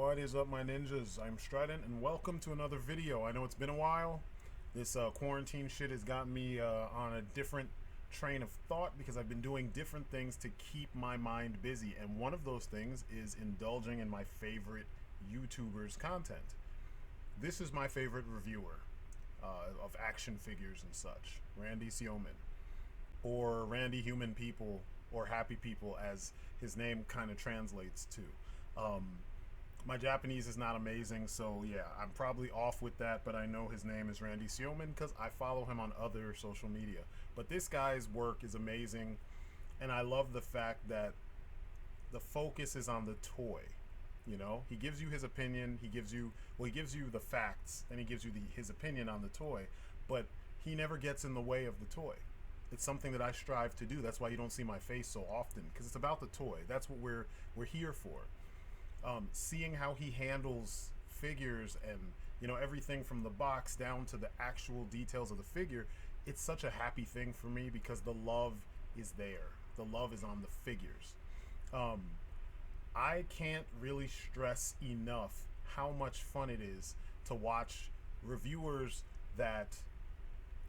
What is up, my ninjas? I'm Strident, and welcome to another video. I know it's been a while. This quarantine shit has got me on a different train of thought because I've been doing different things to keep my mind busy, and one of those things is indulging in my favorite YouTubers' content. This is my favorite reviewer of action figures and such, Randy Syomin, or Randy Human People, or Happy People as his name kind of translates to. My Japanese is not amazing, so yeah, I'm probably off with that, but I know his name is Randy Syomin because I follow him on other social media. But this guy's work is amazing, and I love the fact that the focus is on the toy. You know, he gives you his opinion, he gives you the facts, and he gives you his opinion on the toy, but he never gets in the way of the toy. It's something that I strive to do. That's why you don't see my face so often, because it's about the toy. That's what we're here for. Seeing how he handles figures and everything from the box down to the actual details of the figure, it's such a happy thing for me because the love is there. The love is on the figures. I can't really stress enough how much fun it is to watch reviewers that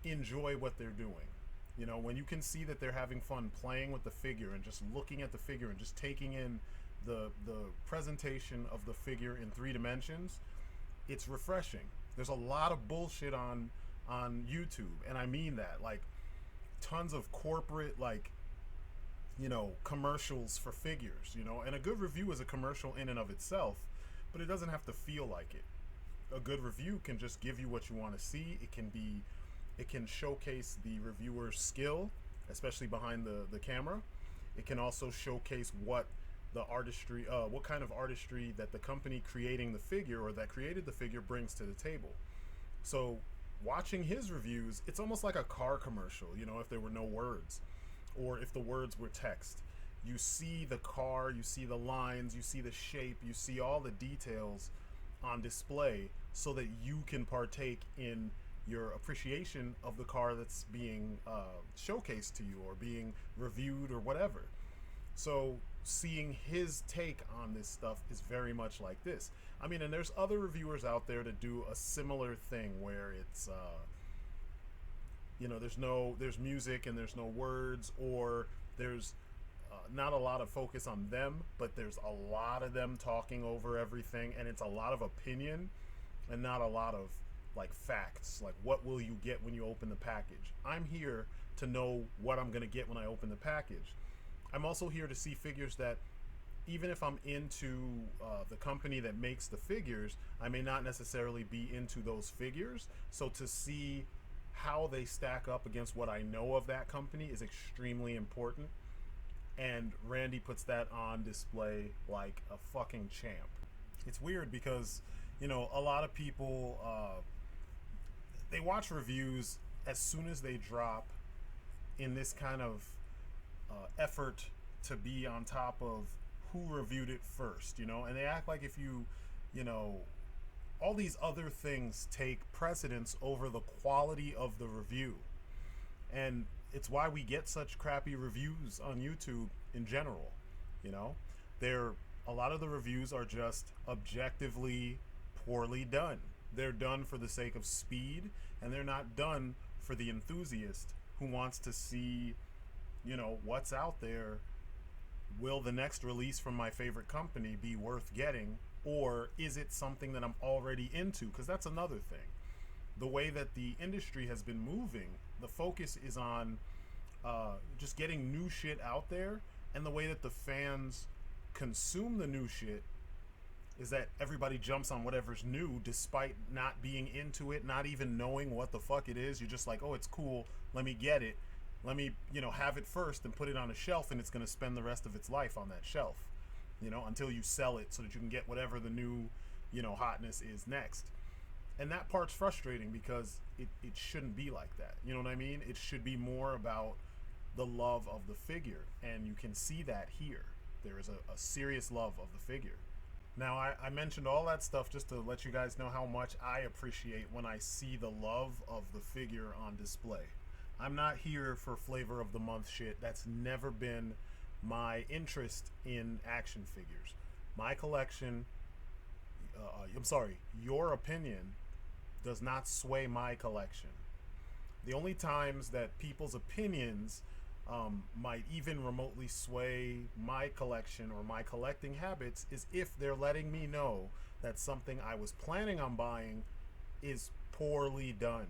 enjoy what they're doing. You know, when you can see that they're having fun playing with the figure and just looking at the figure and just taking in the presentation of the figure in 3 dimensions, it's refreshing. There's a lot of bullshit on YouTube, and I mean that, like tons of corporate commercials for figures, and a good review is a commercial in and of itself, but it doesn't have to feel like it. A good review can just give you what you want to see. It can showcase the reviewer's skill, especially behind the camera. It can also showcase what kind of artistry that the company creating the figure or that created the figure brings to the table. So watching his reviews, it's almost like a car commercial, if there were no words, or if the words were text. You see the car, you see the lines, you see the shape, you see all the details on display so that you can partake in your appreciation of the car that's being showcased to you or being reviewed or whatever. So seeing his take on this stuff is very much like this. I mean, and there's other reviewers out there that do a similar thing where it's there's music and there's no words, or there's not a lot of focus on them, but there's a lot of them talking over everything, and it's a lot of opinion and not a lot of like facts, like what will you get when you open the package. I'm here to know what I'm gonna get when I open the package. I'm also here to see figures that, even if I'm into the company that makes the figures, I may not necessarily be into those figures. So to see how they stack up against what I know of that company is extremely important. And Randy puts that on display like a fucking champ. It's weird because, a lot of people, they watch reviews as soon as they drop in this kind of effort to be on top of who reviewed it first, and they act like if all these other things take precedence over the quality of the review. And it's why we get such crappy reviews on YouTube in general. A lot of the reviews are just objectively poorly done. They're done for the sake of speed, and they're not done for the enthusiast who wants to see what's out there. Will the next release from my favorite company be worth getting, or is it something that I'm already into? Because that's another thing. The way that the industry has been moving, the focus is on just getting new shit out there, and the way that the fans consume the new shit is that everybody jumps on whatever's new despite not being into it, not even knowing what the fuck it is. You're just like, oh, it's cool, let me get it. Let me, have it first and put it on a shelf, and it's going to spend the rest of its life on that shelf, until you sell it so that you can get whatever the new, hotness is next. And that part's frustrating because it shouldn't be like that. You know what I mean? It should be more about the love of the figure, and you can see that here. There is a serious love of the figure. Now, I mentioned all that stuff just to let you guys know how much I appreciate when I see the love of the figure on display. I'm not here for flavor of the month shit. That's never been my interest in action figures. My collection I'm sorry, your opinion does not sway my collection. The only times that people's opinions might even remotely sway my collection or my collecting habits is if they're letting me know that something I was planning on buying is poorly done,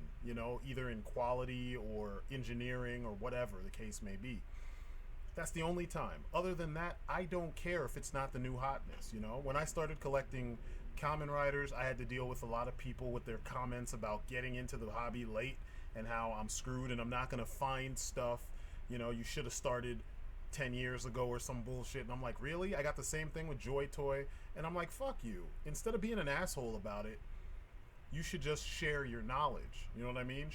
either in quality or engineering or whatever the case may be. That's the only time. Other than that, I don't care if it's not the new hotness. When I started collecting Kamen Riders, I had to deal with a lot of people with their comments about getting into the hobby late and how I'm screwed and I'm not going to find stuff. You should have started 10 years ago or some bullshit. And I'm like, really? I got the same thing with Joy Toy. And I'm like, fuck you. Instead of being an asshole about it, you should just share your knowledge. You know what I mean?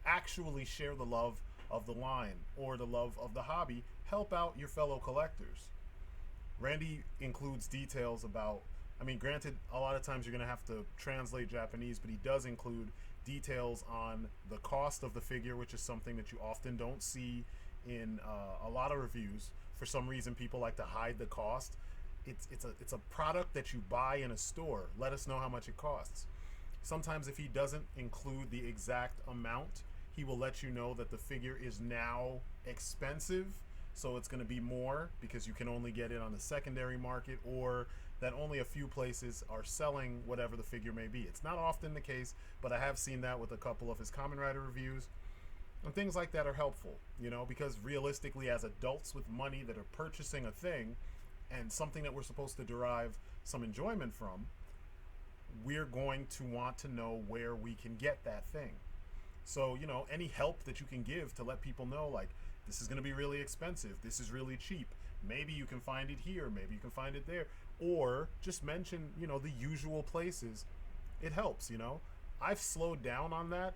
Actually share the love of the line or the love of the hobby. Help out your fellow collectors. Randy includes details about, granted, a lot of times you're going to have to translate Japanese, but he does include details on the cost of the figure, which is something that you often don't see in a lot of reviews. For some reason, people like to hide the cost. It's a product that you buy in a store. Let us know how much it costs. Sometimes if he doesn't include the exact amount, he will let you know that the figure is now expensive, so it's going to be more because you can only get it on the secondary market, or that only a few places are selling whatever the figure may be. It's not often the case, but I have seen that with a couple of his Kamen Rider reviews. And things like that are helpful, because realistically, as adults with money that are purchasing a thing and something that we're supposed to derive some enjoyment from, we're going to want to know where we can get that thing. So, any help that you can give to let people know, like, this is going to be really expensive, this is really cheap, maybe you can find it here, maybe you can find it there, or just mention, the usual places, it helps, I've slowed down on that,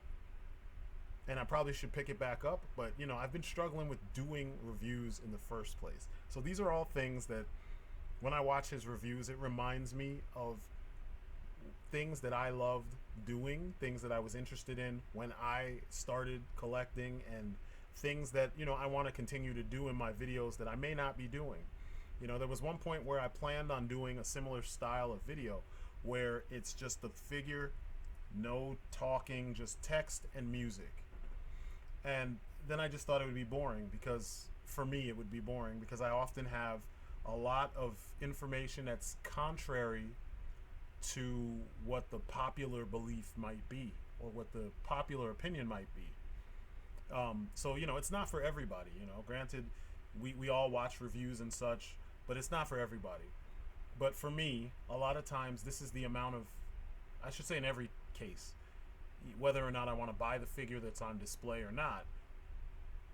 and I probably should pick it back up, but, I've been struggling with doing reviews in the first place. So these are all things that, when I watch his reviews, it reminds me of things that I loved doing, things that I was interested in when I started collecting, and things that, I want to continue to do in my videos that I may not be doing. There was one point where I planned on doing a similar style of video where it's just the figure, no talking, just text and music. And then I just thought it would be boring, because for me it would be boring because I often have a lot of information that's contrary to what the popular belief might be or what the popular opinion might be. So, it's not for everybody, Granted, we all watch reviews and such, but it's not for everybody. But for me, a lot of times this is the amount of, I should say in every case, whether or not I want to buy the figure that's on display or not,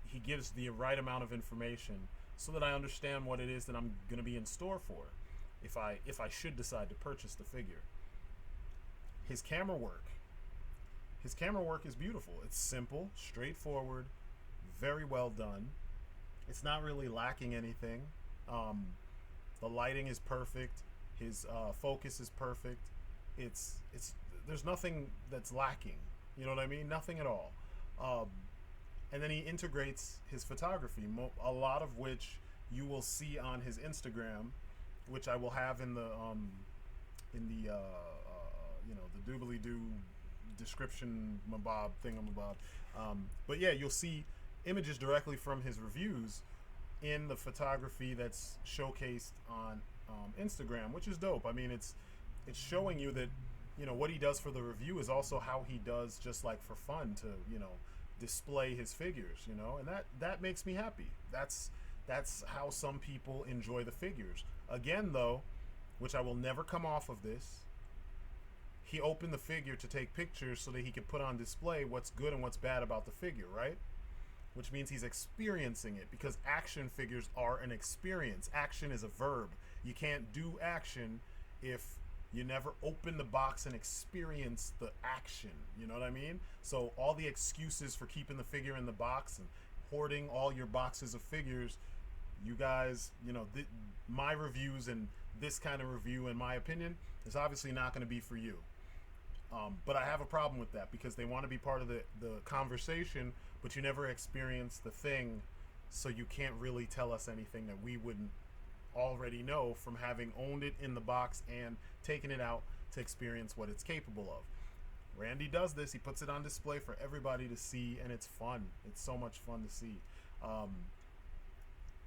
he gives the right amount of information so that I understand what it is that I'm going to be in store for if I should decide to purchase the figure. His camera work is beautiful. It's simple, straightforward, very well done. It's not really lacking anything. The lighting is perfect. His focus is perfect. It's there's nothing that's lacking. You know what I mean? Nothing at all. And then he integrates his photography, a lot of which you will see on his Instagram, which I will have in the the doobly doo description mabob thingamabob. But yeah, you'll see images directly from his reviews in the photography that's showcased on Instagram, which is dope. It's showing you that what he does for the review is also how he does just like for fun to display his figures, and that makes me happy. That's how some people enjoy the figures. Again, though, which I will never come off of this, he opened the figure to take pictures so that he could put on display what's good and what's bad about the figure, right? Which means he's experiencing it, because action figures are an experience. Action is a verb. You can't do action if you never open the box and experience the action. You know what I mean? So all the excuses for keeping the figure in the box and hoarding all your boxes of figures, you guys, my reviews and this kind of review, in my opinion, is obviously not going to be for you. But I have a problem with that, because they want to be part of the conversation, but you never experience the thing, so you can't really tell us anything that we wouldn't already know from having owned it in the box and taken it out to experience what it's capable of. Randy does this. He puts it on display for everybody to see, and it's fun. It's so much fun to see. Um,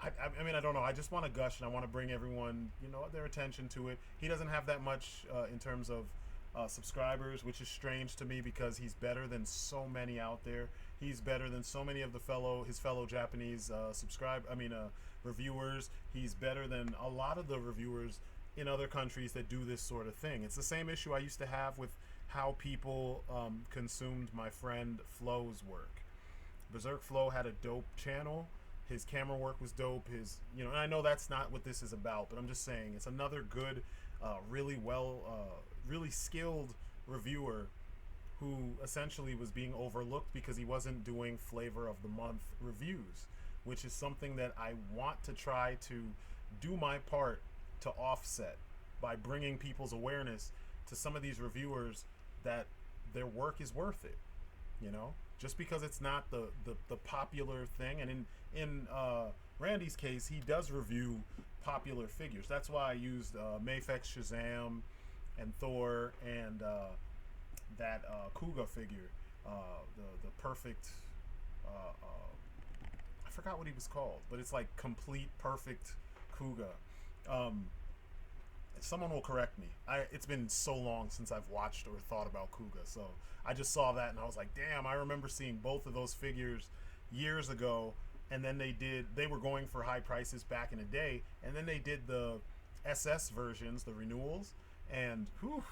I mean, I don't know. I just want to gush, and I want to bring everyone, their attention to it. He doesn't have that much in terms of subscribers, which is strange to me because he's better than so many out there. He's better than so many of his fellow Japanese reviewers. He's better than a lot of the reviewers in other countries that do this sort of thing. It's the same issue I used to have with how people consumed my friend Flo's work. Berserk Flo had a dope channel. His camera work was dope. And I know that's not what this is about, but I'm just saying it's another good, really skilled reviewer who essentially was being overlooked because he wasn't doing flavor of the month reviews, which is something that I want to try to do my part to offset by bringing people's awareness to some of these reviewers that their work is worth it, just because it's not the popular thing. And in Randy's case, he does review popular figures. That's why I used Mafex Shazam and Thor and that Kuga figure, the perfect. I forgot what he was called, but it's like complete perfect Kuga. Someone will correct me. It's been so long since I've watched or thought about Kuga, so I just saw that and I was like, damn, I remember seeing both of those figures years ago. And then they were going for high prices back in the day, and then they did the SS versions, the renewals, and whew,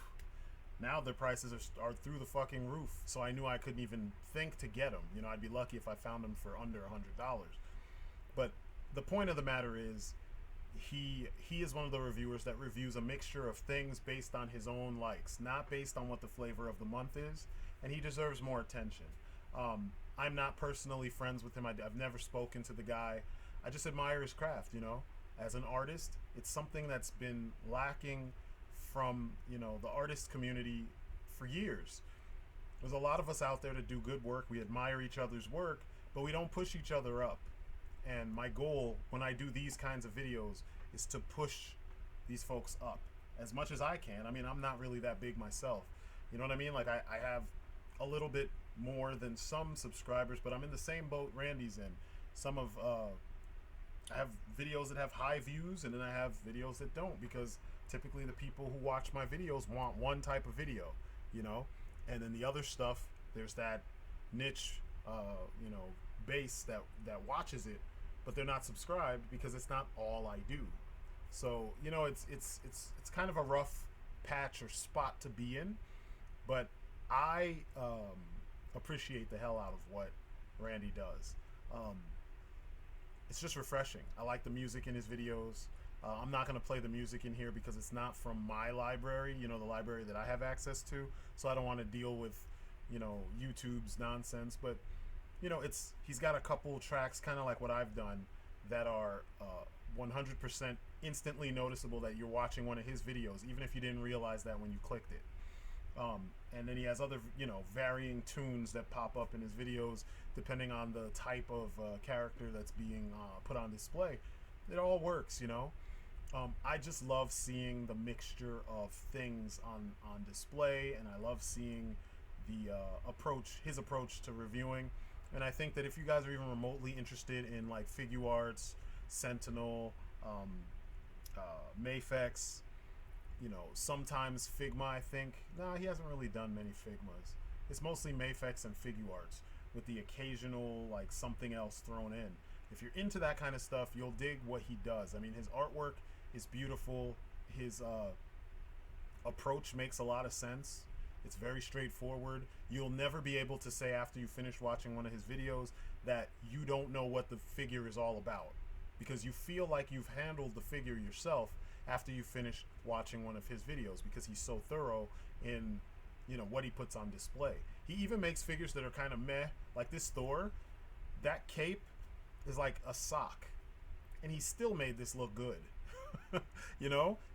now their prices are through the fucking roof. So I knew I couldn't even think to get them. I'd be lucky if I found them for under $100. But the point of the matter is, he is one of the reviewers that reviews a mixture of things based on his own likes, not based on what the flavor of the month is, and he deserves more attention. I'm not personally friends with him. I've never spoken to the guy. I just admire his craft, As an artist, it's something that's been lacking from, the artist community for years. There's a lot of us out there to do good work. We admire each other's work, but we don't push each other up. And my goal when I do these kinds of videos is to push these folks up as much as I can. I mean, I'm not really that big myself. You know what I mean? Like I have a little bit more than some subscribers, but I'm in the same boat Randy's in. I have videos that have high views, and then I have videos that don't, because typically the people who watch my videos want one type of video, and then the other stuff, there's that niche, base that watches it, but they're not subscribed because it's not all I do. So it's kind of a rough patch or spot to be in, but I appreciate the hell out of what Randy does. It's just refreshing. I like the music in his videos. I'm not going to play the music in here because it's not from my library, the library that I have access to, so I don't want to deal with YouTube's nonsense. But he's got a couple tracks kind of like what I've done that are 100% instantly noticeable that you're watching one of his videos, even if you didn't realize that when you clicked it. And then he has other, varying tunes that pop up in his videos depending on the type of character that's being put on display. It all works, I just love seeing the mixture of things on display, and I love seeing the his approach to reviewing. And I think that if you guys are even remotely interested in like Figuarts, Sentinel, Mafex, sometimes Figma, I think. Nah, he hasn't really done many Figmas. It's mostly Mafex and Figuarts with the occasional like something else thrown in. If you're into that kind of stuff, you'll dig what he does. I mean, his artwork is beautiful. His approach makes a lot of sense. It's very straightforward. You'll never be able to say after you finish watching one of his videos that you don't know what the figure is all about, because you feel like you've handled the figure yourself after you finish watching one of his videos, because he's so thorough in what he puts on display. He even makes figures that are kind of meh, like this Thor. That cape is like a sock, and he still made this look good.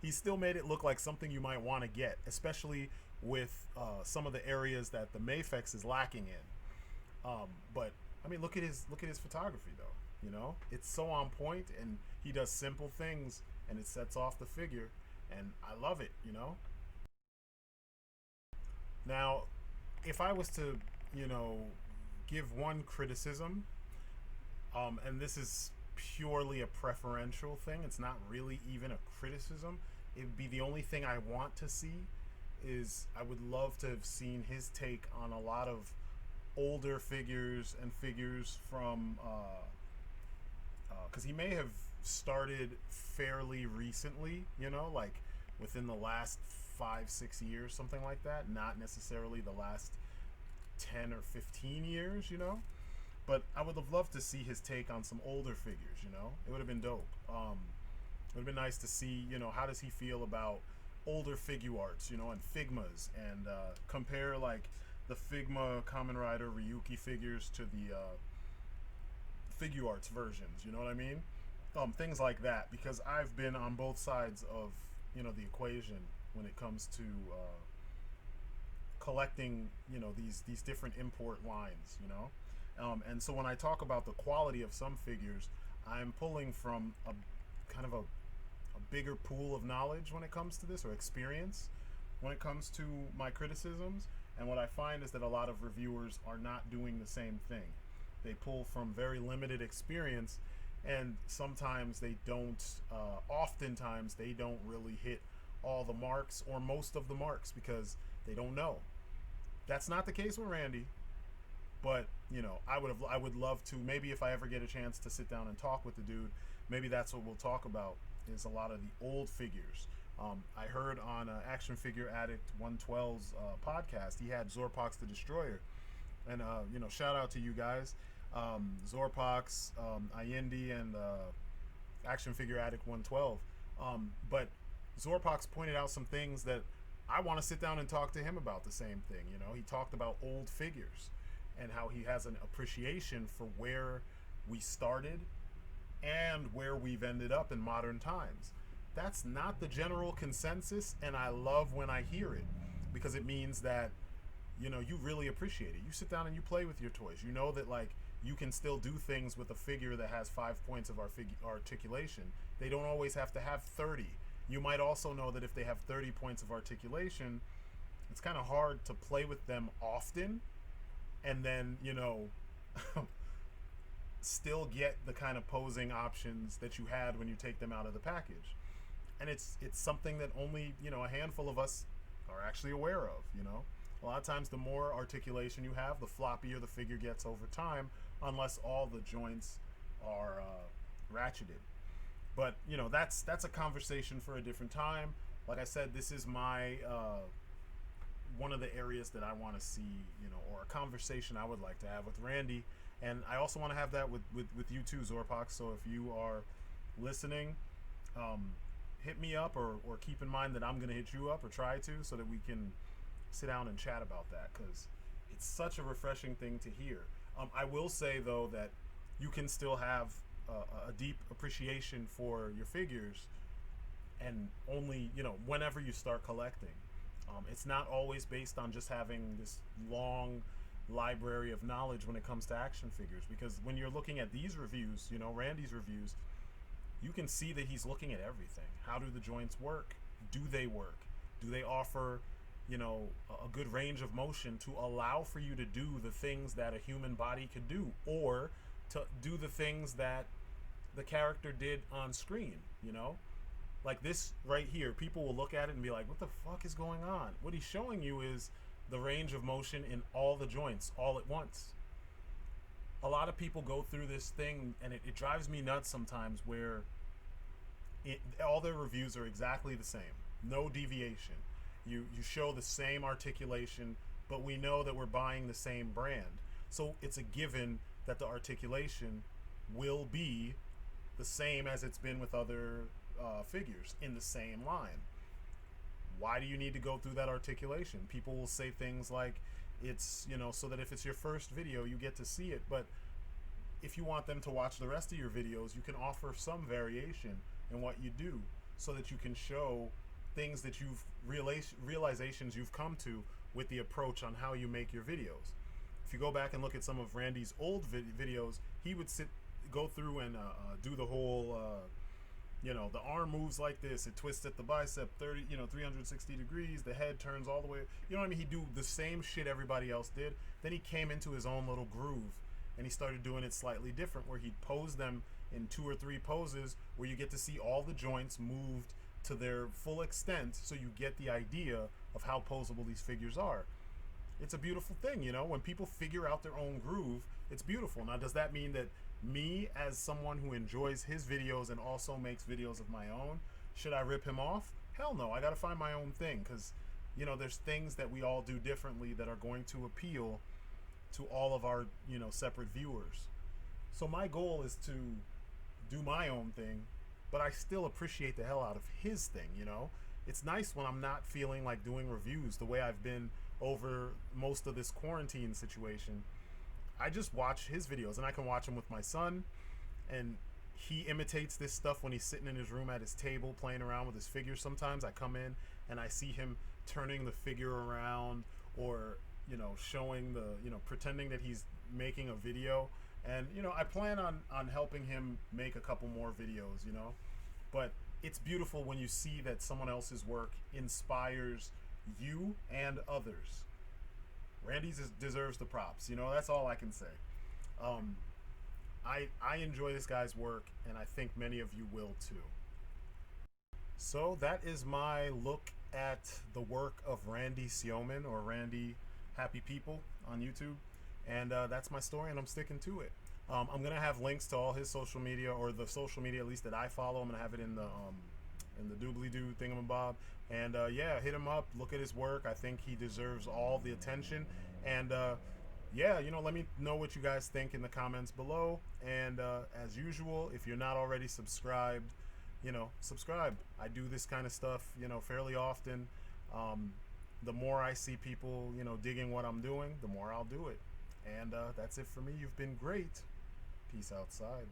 He still made it look like something you might want to get, especially with some of the areas that the Mafex is lacking in. But I mean, look at his photography though. It's so on point, and he does simple things and it sets off the figure, and I love it, you know. Now, if I was to, you know, give one criticism, and this is purely a preferential thing, it's not really even a criticism. It'd be the only thing I want to see is I would love to have seen his take on a lot of older figures and figures from because he may have started fairly recently, you know, like within the last 5 6 years, something like that, not necessarily the last 10 or 15 years, you know. But I would have loved to see his take on some older figures, you know. It would have been dope. It would have been nice to see, you know, how does he feel about older figure arts, you know, and Figmas, and compare like the Figma Kamen Rider Ryuki figures to the figure arts versions, you know what I mean? Things like that, because I've been on both sides of, you know, the equation when it comes to collecting, you know, these different import lines, you know. And so when I talk about the quality of some figures, I'm pulling from a kind of a bigger pool of knowledge when it comes to this, or experience when it comes to my criticisms. And what I find is that a lot of reviewers are not doing the same thing. They pull from very limited experience, and sometimes they don't, oftentimes they don't really hit all the marks or most of the marks because they don't know. That's not the case with Randy. But you know, I would love to, maybe if I ever get a chance to sit down and talk with the dude, maybe that's what we'll talk about, is a lot of the old figures. I heard on Action Figure Addict 112's podcast, he had Zorpox the Destroyer, and you know, shout out to you guys, Zorpox, Allende, and Action Figure Addict 112. But Zorpox pointed out some things that I want to sit down and talk to him about. The same thing, you know. He talked about old figures and how he has an appreciation for where we started and where we've ended up in modern times. That's not the general consensus, and I love when I hear it, because it means that, you know, you really appreciate it. You sit down and you play with your toys. You know that, like, you can still do things with a figure that has 5 points of articulation. They don't always have to have 30. You might also know that if they have 30 points of articulation, it's kind of hard to play with them often and then, you know, still get the kind of posing options that you had when you take them out of the package. And it's something that only, you know, a handful of us are actually aware of, you know. A lot of times the more articulation you have, the floppier the figure gets over time, unless all the joints are ratcheted. But, you know, that's a conversation for a different time. Like I said, this is my one of the areas that I want to see, you know, or a conversation I would like to have with Randy. And I also want to have that with you too, Zorpox. So if you are listening, hit me up, or keep in mind that I'm going to hit you up, or try to, so that we can sit down and chat about that, because it's such a refreshing thing to hear. I will say, though, that you can still have a deep appreciation for your figures, and only, you know, whenever you start collecting. It's not always based on just having this long library of knowledge when it comes to action figures, because when you're looking at these reviews, you know, Randy's reviews, you can see that he's looking at everything. How do the joints work? Do they work? Do they offer, you know, a good range of motion to allow for you to do the things that a human body could do, or to do the things that the character did on screen, you know? Like this right here, people will look at it and be like, what the fuck is going on? What he's showing you is the range of motion in all the joints all at once. A lot of people go through this thing, and it drives me nuts sometimes, where all their reviews are exactly the same. No deviation. You show the same articulation, but we know that we're buying the same brand. So it's a given that the articulation will be the same as it's been with other figures in the same line. Why do you need to go through that articulation? People will say things like, it's, you know, so that if it's your first video, you get to see it. But if you want them to watch the rest of your videos, you can offer some variation in what you do, so that you can show things that you've realizations you've come to with the approach on how you make your videos. If you go back and look at some of Randy's old videos, he would go through and do the whole the arm moves like this, it twists at the bicep 30, 360 degrees, the head turns all the way, you know what I mean? He'd do the same shit everybody else did. Then he came into his own little groove and he started doing it slightly different, where he'd pose them in 2 or 3 poses where you get to see all the joints moved to their full extent, so you get the idea of how posable these figures are. It's a beautiful thing, when people figure out their own groove, it's beautiful. Now, does that mean that me, as someone who enjoys his videos and also makes videos of my own, should I rip him off? Hell no, I gotta find my own thing, because there's things that we all do differently that are going to appeal to all of our separate viewers. So my goal is to do my own thing, but I still appreciate the hell out of his thing. It's nice when I'm not feeling like doing reviews the way I've been over most of this quarantine situation. I just watch his videos, and I can watch them with my son, and he imitates this stuff when he's sitting in his room at his table playing around with his figures. Sometimes I come in and I see him turning the figure around, or showing pretending that he's making a video. And I plan on helping him make a couple more videos, but it's beautiful when you see that someone else's work inspires you and others. Randy deserves the props. That's all I can say. I enjoy this guy's work, and I think many of you will too. So that is my look at the work of Randy Syomin, or Randy Happy People on YouTube, and that's my story, and I'm sticking to it. I'm gonna have links to all his social media, or the social media at least that I follow. I'm gonna have it in the doobly doo thingamabob, and yeah, hit him up, look at his work. I think he deserves all the attention, and yeah, let me know what you guys think in the comments below. And as usual, if you're not already subscribed, subscribe. I do this kind of stuff fairly often. The more I see people digging what I'm doing, the more I'll do it. And that's it for me. You've been great. Peace outside.